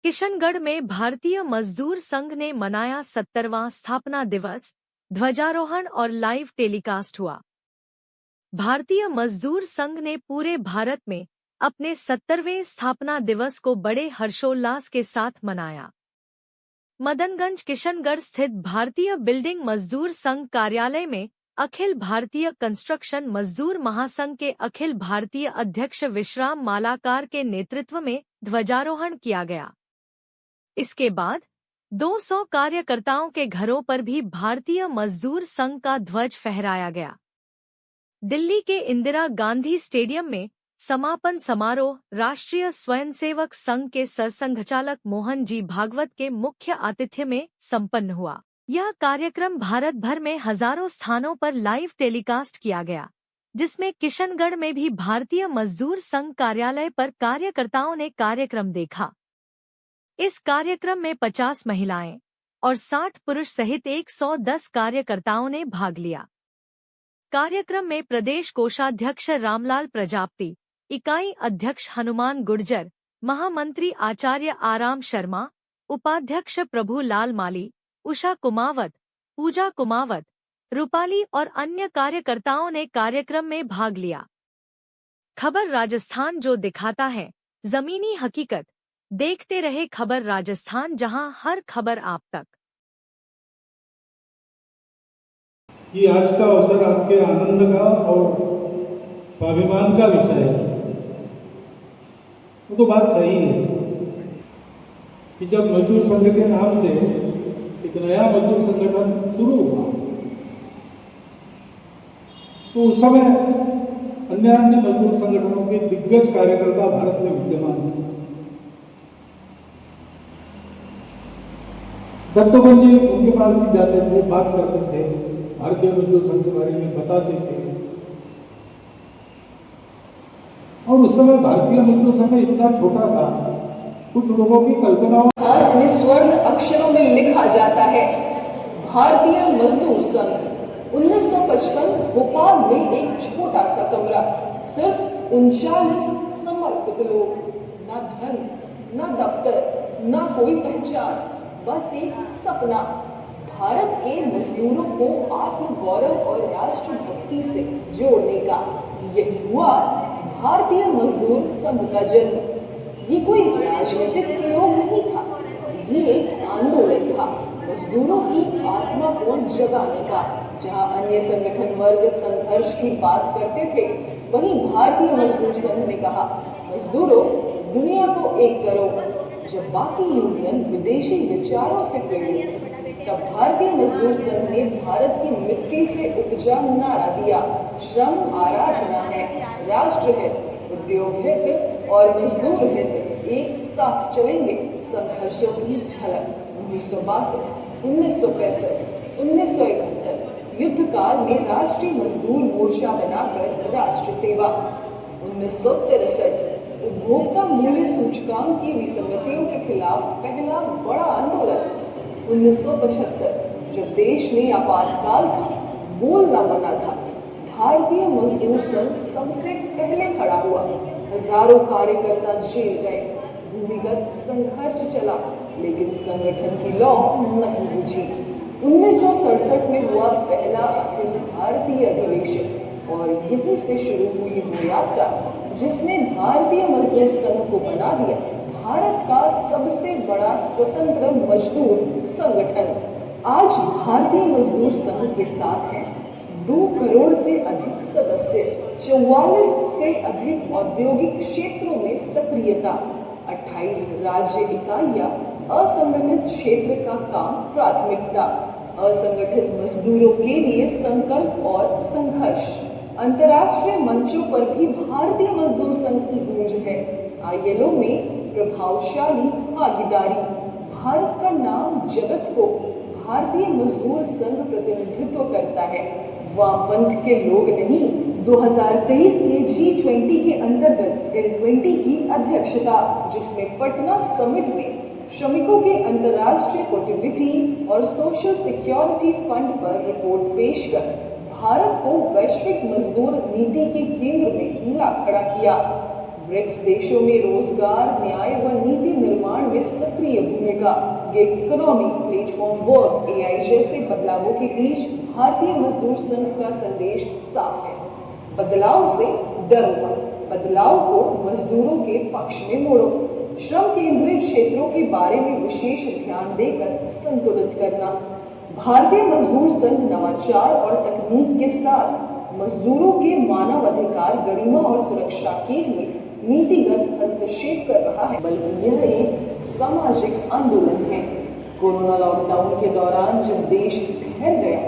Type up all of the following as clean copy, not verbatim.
किशनगढ़ में भारतीय मजदूर संघ ने मनाया 70वां स्थापना दिवस, ध्वजारोहण और लाइव टेलीकास्ट हुआ। भारतीय मजदूर संघ ने पूरे भारत में अपने 70वें स्थापना दिवस को बड़े हर्षोल्लास के साथ मनाया। मदनगंज किशनगढ़ स्थित भारतीय बिल्डिंग मजदूर संघ कार्यालय में अखिल भारतीय कंस्ट्रक्शन मजदूर महासंघ के अखिल भारतीय अध्यक्ष विश्राम मालाकार के नेतृत्व में ध्वजारोहण किया गया। इसके बाद 200 कार्यकर्ताओं के घरों पर भी भारतीय मजदूर संघ का ध्वज फहराया गया। दिल्ली के इंदिरा गांधी स्टेडियम में समापन समारोह राष्ट्रीय स्वयंसेवक संघ के सरसंघचालक मोहन जी भागवत के मुख्य आतिथ्य में संपन्न हुआ। यह कार्यक्रम भारत भर में हजारों स्थानों पर लाइव टेलीकास्ट किया गया, जिसमें किशनगढ़ में भी भारतीय मजदूर संघ कार्यालय पर कार्यकर्ताओं ने कार्यक्रम देखा। इस कार्यक्रम में 50 महिलाएं और 60 पुरुष सहित 110 कार्यकर्ताओं ने भाग लिया। कार्यक्रम में प्रदेश कोषाध्यक्ष रामलाल प्रजापति, इकाई अध्यक्ष हनुमान गुर्जर, महामंत्री आचार्य आराम शर्मा, उपाध्यक्ष प्रभु लाल माली, उषा कुमावत, पूजा कुमावत, रूपाली और अन्य कार्यकर्ताओं ने कार्यक्रम में भाग लिया। खबर राजस्थान, जो दिखाता है जमीनी हकीकत। देखते रहे खबर राजस्थान, जहां हर खबर आप तक। ये आज का अवसर आपके आनंद का और स्वाभिमान का विषय है। वो तो बात सही है कि जब मजदूर संघ के नाम से एक नया मजदूर संगठन शुरू हुआ तो उस समय अन्य मजदूर संगठनों के दिग्गज कार्यकर्ता भारत में विद्यमान थे। दत्तोबंद जी उनके पास भी जाते थे, बात करते थे, भारतीय मजदूर संघ के बारे में बताते थे। और उस समय भारतीय मजदूर संघ इतना छोटा था, कुछ लोगों की कल्पनाओं में स्वर्ण अक्षरों में लिखा जाता है, भारतीय मजदूर संघ। 1955 भोपाल में एक छोटा सा कमरा, सिर्फ 39 समर्पित लोग, ना धन, ना दफ्तर, ना कोई पहचान, बस एक सपना, भारत के मजदूरों को आत्मगौरव और राष्ट्रभक्ति से जोड़ने का। यही हुआ भारतीय मजदूर संघ का जन्म। ये कोई राजनीतिक प्रयोग नहीं था, ये एक आंदोलन था, मजदूरों की आत्मा को जगाने का। जहां अन्य संगठन वर्ग संघर्ष की बात करते थे, वहीं भारतीय मजदूर संघ ने कहा, मजदूरों, दुनिया को एक करो। जब बाकी यूनियन विदेशी विचारों से प्रेरित थे, तब भारतीय मजदूर संघ ने भारत की मिट्टी से उपजा नारा दिया, श्रम आराधना है, राष्ट्र हित, उद्योग हित और मजदूर हित एक साथ चलेंगे। संघर्षों की झलक 1962, 1965, 1971 युद्ध काल में राष्ट्रीय मजदूर मोर्चा बनाकर राष्ट्र सेवा। 1963 उपभोक्ता मूल्य सूचकांक की विसंगतियों के खिलाफ पहला बड़ा आंदोलन। 1975 जब देश में आपातकाल था, बोलना मना था, भारतीय मजदूर संघ सबसे पहले खड़ा हुआ। हजारों कार्यकर्ता जेल गए, भूमिगत संघर्ष चला, लेकिन संगठन की लौ नहीं बुझी। 1967 में हुआ पहला अखिल भारतीय अधिवेशन और यहीं से शुरू हुई वो यात्रा जिसने भारतीय मजदूर संघ को बना दिया भारत का सबसे बड़ा स्वतंत्र मजदूर संगठन। आज भारतीय मजदूर संघ के साथ हैं 2 करोड़ से अधिक सदस्य, 44 से अधिक औद्योगिक क्षेत्रों में सक्रियता, 28 राज्य इकाइयां, असंगठित क्षेत्र का काम प्राथमिकता, असंगठित मजदूरों के लिए संकल्प और संघर्ष। अंतर्राष्ट्रीय मंचों पर भी भारतीय मजदूर संघ की गूंज है। ILO में प्रभावशाली भागीदारी। भारत का नाम जगत को भारतीय मजदूर संघ प्रतिनिधित्व करता है। वामपंथ के लोग नहीं। 2023 के G20 के अंतर्गत L20 की अध्यक्षता, जिसमें पटना समिट में श्रमिकों के अंतर्राष्ट्रीय पोर्टेबिलिटी और सोशल सिक्योरिटी फंड पर रिपोर्ट पेश कर भारत को वैश्विक मजदूर नीति के केंद्र में ला खड़ा किया। ब्रिक्स देशों में रोजगार, न्याय व नीति निर्माण में सक्रिय सक्रिय भूमिका, gig economy, platform work, AI जैसे बदलावों के बीच भारतीय मजदूर संघ का संदेश साफ है। बदलाव से डरो मत, बदलाव को मजदूरों के पक्ष में मोड़ो। श्रम केंद्रित क्षेत्रों के बारे में विशेष ध्यान देकर संतुलित करना। भारतीय मजदूर संघ नवाचार और तकनीक के साथ मजदूरों के मानव अधिकार, गरिमा और सुरक्षा के लिए नीतिगत हस्तक्षेप कर रहा है, बल्कि यह एक सामाजिक आंदोलन है। कोरोना लॉकडाउन के दौरान जब देश ठहर गया,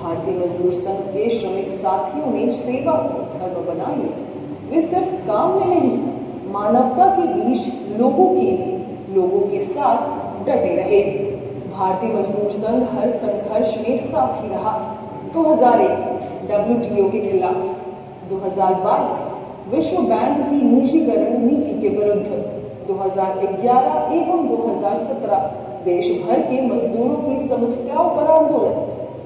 भारतीय मजदूर संघ के श्रमिक साथियों ने सेवा को धर्म बना लिया। वे सिर्फ काम में नहीं, मानवता के बीच लोगों के लिए, लोगों के साथ डटे रहे। भारतीय मजदूर संघ हर संघर्ष में साथी रहा। 2001 WTO के खिलाफ, 2022 विश्व बैंक की निजीकरण नीति के विरुद्ध, 2011 एवं 2017 देश भर के मजदूरों की समस्याओं पर आंदोलन,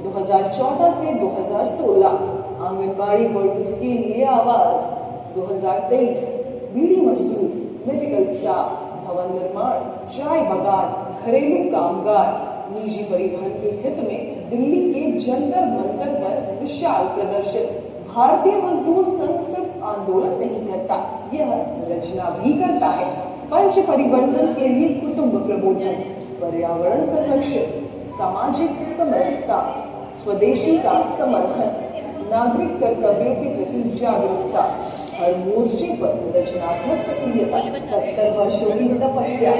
2014 से 2016 आंगनबाड़ी वर्कर्स के लिए आवाज, 2023 बीड़ी मजदूर, मेडिकल स्टाफ, भवन निर्माण, चाय बागान, घरेलू कामगार, निजी परिवहन के हित में दिल्ली के जंतर मंतर पर विशाल प्रदर्शन। भारतीय मजदूर संघ सिर्फ आंदोलन नहीं करता, यह रचना भी करता है। पंच परिवर्तन के लिए कुटुंब प्रबोधन, पर्यावरण संरक्षण, सामाजिक समरसता, स्वदेशी का समर्थन, नागरिक कर्तव्यों के प्रति जागरूकता, हर मोर्चे पर रचनात्मक सक्रियता, 70 वर्षों की तपस्या,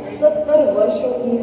70 वर्षों की